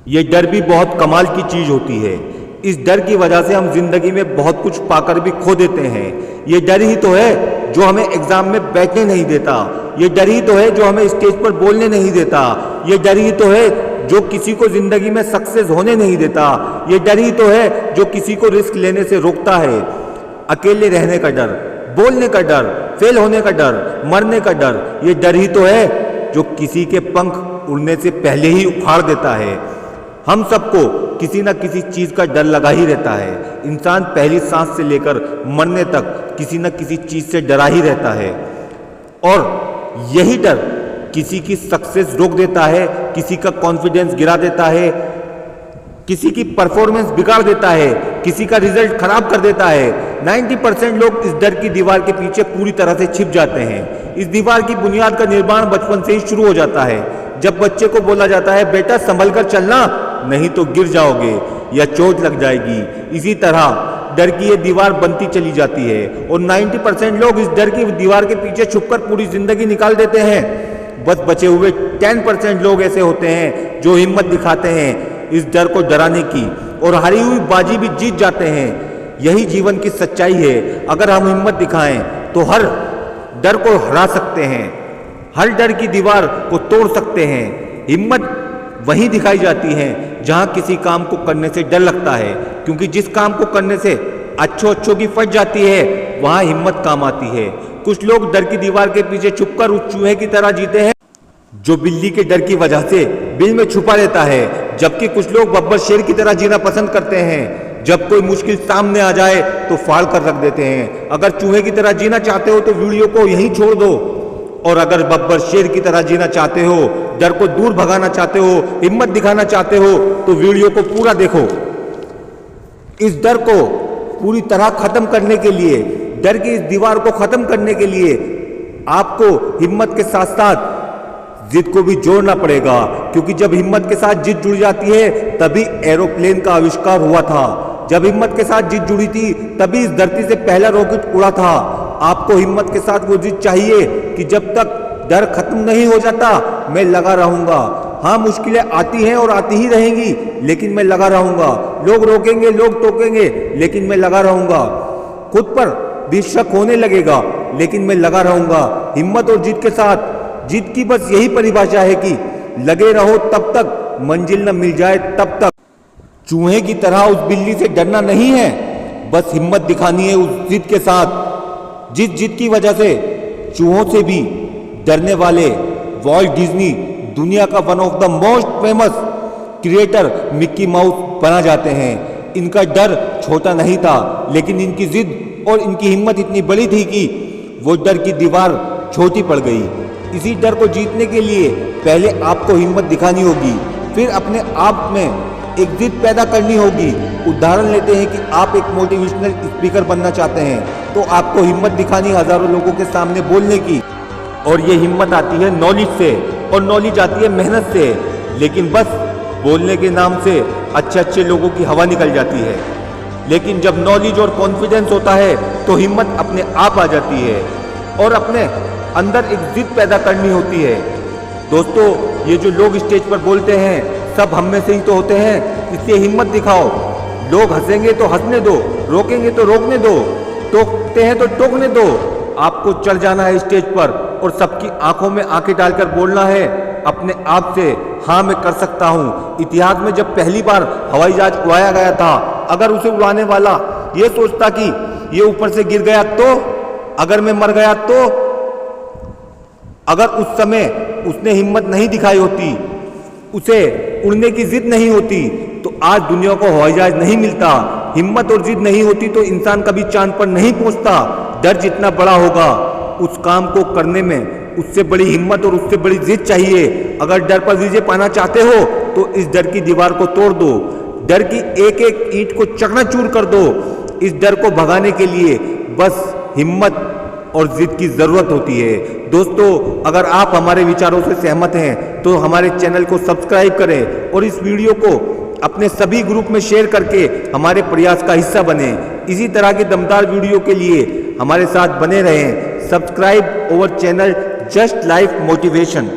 ये डर भी बहुत कमाल की चीज होती है। इस डर की वजह से हम जिंदगी में बहुत कुछ पाकर भी खो देते हैं। ये डर ही तो है जो हमें एग्जाम में बैठने नहीं देता। ये डर ही तो है जो हमें स्टेज पर बोलने नहीं देता। ये डर ही तो है जो किसी को जिंदगी में सक्सेस होने नहीं देता। ये डर ही तो है जो किसी को रिस्क लेने से रोकता है। अकेले रहने का डर, बोलने का डर, फेल होने का डर, मरने का डर, ये डर ही तो है जो किसी के पंख उड़ने से पहले ही उखाड़ देता है। हम सबको किसी न किसी चीज का डर लगा ही रहता है। इंसान पहली सांस से लेकर मरने तक किसी न किसी चीज से डरा ही रहता है और यही डर किसी की सक्सेस रोक देता है, किसी का कॉन्फिडेंस गिरा देता है, किसी की परफॉर्मेंस बिगाड़ देता है, किसी का रिजल्ट खराब कर देता है। 90% लोग इस डर की दीवार के पीछे पूरी तरह से छिप जाते हैं। इस दीवार की बुनियाद का निर्माण बचपन से ही शुरू हो जाता है। जब बच्चे को बोला जाता है बेटा संभल कर चलना, नहीं तो गिर जाओगे या चोट लग जाएगी। इसी तरह डर की ये दीवार बनती चली जाती है और 90% लोग इस डर की दीवार के पीछे छुपकर पूरी जिंदगी निकाल देते हैं। बस बचे हुए 10% लोग ऐसे होते हैं जो हिम्मत दिखाते हैं इस डर को डराने की और हारी हुई बाजी भी जीत जाते हैं। यही जीवन की सच्चाई है। अगर हम हिम्मत दिखाएं तो हर डर को हरा सकते हैं, हर डर की दीवार को तोड़ सकते हैं। हिम्मत वहीं दिखाई जाती है जहां किसी काम को करने से डर लगता है, क्योंकि जिस काम को करने से अच्छों की फट जाती है वहां हिम्मत काम आती है। कुछ लोग डर की दीवार के पीछे छुपकर उस चूहे की तरह जीते हैं जो बिल्ली के डर की वजह से बिल में छुपा रहता है, जबकि कुछ लोग बब्बर शेर की तरह जीना पसंद करते हैं। जब कोई मुश्किल सामने आ जाए तो फाड़ कर रख देते हैं। अगर चूहे की तरह जीना चाहते हो तो वीडियो को यहीं छोड़ दो, और अगर बब्बर शेर की तरह जीना चाहते हो, डर को दूर भगाना चाहते हो, हिम्मत दिखाना चाहते हो तो वीडियो को पूरा देखो। इस डर को पूरी तरह खत्म करने के लिए, डर की इस दीवार को खत्म करने के लिए आपको हिम्मत के साथ साथ जिद को भी जोड़ना पड़ेगा, क्योंकि जब हिम्मत के साथ जिद जुड़ जाती है तभी एरोप्लेन का आविष्कार हुआ था। जब हिम्मत के साथ जिद जुड़ी थी तभी इस धरती से पहला रॉकेट उड़ा था। आपको हिम्मत के साथ वो जिद चाहिए कि जब तक डर खत्म नहीं हो जाता मैं लगा रहूंगा। हाँ, मुश्किलें आती हैं और आती ही रहेंगी, लेकिन मैं लगा रहूंगा। लोग रोकेंगे, लोग टोकेंगे, लेकिन मैं लगा रहूंगा। खुद पर भी शक होने लगेगा, लेकिन मैं लगा रहूंगा। हिम्मत और जिद के साथ, जिद की बस यही परिभाषा है कि लगे रहो तब तक, मंजिल न मिल जाए तब तक। चूहे की तरह उस बिल्ली से डरना नहीं है, बस हिम्मत दिखानी है उस जिद के साथ। जिस जिद की वजह से चूहों से भी डरने वाले वॉल्ट डिज्नी दुनिया का one of the most famous creator Mickey mouse बना जाते हैं। इनका डर छोटा नहीं था, लेकिन इनकी जिद और इनकी हिम्मत इतनी बड़ी थी कि वो डर की दीवार छोटी पड़ गई। इसी डर को जीतने के लिए पहले आपको हिम्मत दिखानी होगी, फिर अपने आप में एक जिद पैदा करनी होगी। उदाहरण लेते हैं कि आप एक मोटिवेशनल स्पीकर बनना चाहते हैं तो आपको हिम्मत दिखानी हजारों लोगों के सामने बोलने की, और ये हिम्मत आती है नॉलेज से और नॉलेज आती है मेहनत से। लेकिन बस बोलने के नाम से अच्छे लोगों की हवा निकल जाती है, लेकिन जब नॉलेज और कॉन्फिडेंस होता है तो हिम्मत अपने आप आ जाती है और अपने अंदर एक जिद पैदा करनी होती है। दोस्तों, ये जो लोग स्टेज पर बोलते हैं सब हम में से ही तो होते हैं, इसलिए हिम्मत दिखाओ। लोग हंसेंगे तो हंसने दो, रोकेंगे तो रोकने दो, टोकते हैं तो टोकने दो। आपको चढ़ जाना है स्टेज पर और सबकी आंखों में आंखें डालकर बोलना है अपने आप से, हाँ मैं कर सकता हूँ। इतिहास में जब पहली बार हवाई जहाज उड़ाया गया था, अगर उसे उड़ाने वाला ये सोचता कि ये ऊपर से गिर गया तो, अगर मैं मर गया तो, अगर उस समय उसने हिम्मत नहीं दिखाई होती, उसे उड़ने की जिद नहीं होती, तो आज दुनिया को हवाई जहाज नहीं मिलता। हिम्मत और जिद नहीं होती तो इंसान कभी चांद पर नहीं पहुंचता। डर जितना बड़ा होगा उस काम को करने में उससे बड़ी हिम्मत और उससे बड़ी जिद चाहिए। अगर डर पर विजय पाना चाहते हो तो इस डर की दीवार को तोड़ दो, डर की एक एक ईंट को चकनाचूर कर दो। इस डर को भगाने के लिए बस हिम्मत और जिद की जरूरत होती है। दोस्तों, अगर आप हमारे विचारों से सहमत हैं तो हमारे चैनल को सब्सक्राइब करें और इस वीडियो को अपने सभी ग्रुप में शेयर करके हमारे प्रयास का हिस्सा बने। इसी तरह के दमदार वीडियो के लिए हमारे साथ बने रहें। Subscribe our channel just life motivation.